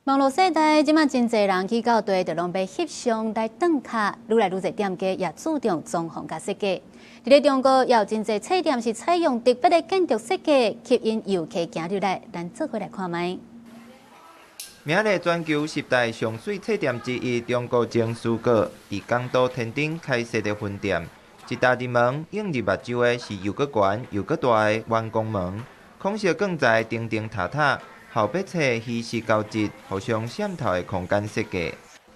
网络世代，即马真侪人去到地，就拢要翕相来打卡，愈来愈侪店家也注重装潢甲设计。伫咧中国，也有真侪册店是采用特别的建筑设计，吸引游客行入来。咱做伙来看卖。名列全球10大上水册店之一，中国情书阁伫江都天顶开设的分店。一大入门，映入目睭的是又阁悬又阁大的弯弓门，孔色更在钉钉塔塔。后壁册稀实交织、互相渗透的空间设计，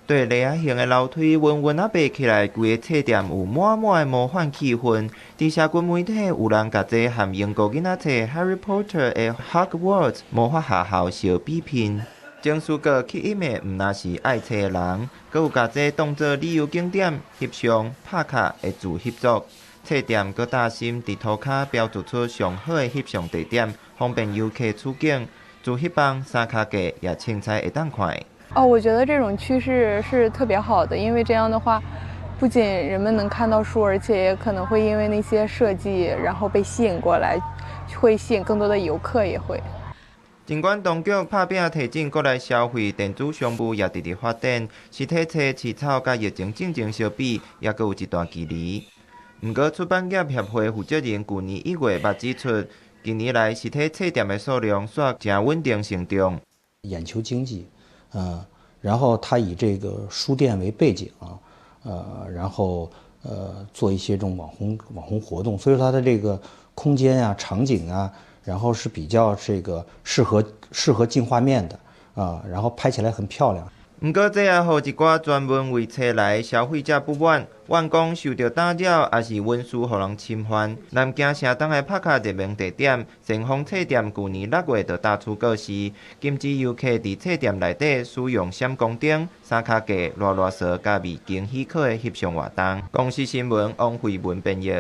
对螺仔形的楼梯稳稳啊爬起来，规个册店有满满的魔幻气氛。伫社群媒体有人甲这和英国囡仔册《Harry Potter》的 Hogwarts 魔法学校相比拼。情书阁吸引的毋单是爱册的人，阁有甲这当作旅游景点、翕相、拍卡的自翕作。册店阁大心伫涂骹标注出上好的翕相地点，方便游客出境。自翕棒、三卡价也凊彩会当看。我觉得这种趋势是特别好的，因为这样的话，不仅人们能看到书，而且也可能会因为那些设计，然后被吸引过来，会吸引更多的游客也会。尽管当局拍拼提振国内消费，电子商务也直直发展，实体册市草甲疫情正正相比，也阁有一段距离。不过，出版业协会负责人去年1月捌指出。近年来，实体册店的数量却正稳定成长。眼球经济，然后它以这个书店为背景，然后做一些这种网红活动，所以说它的这个空间啊、场景啊，然后是比较这个适合镜画面的然后拍起来很漂亮。不过，这也让一寡专门为册来的消费者不满，怨讲受到打扰，也是文书互人侵犯。南京城东的拍卡热门地点前锋册店，去年6月就打出告示，禁止游客伫册店内底使用闪光灯、三卡架、拉沙加未经许可的翕相活动。公司新闻王慧文编译。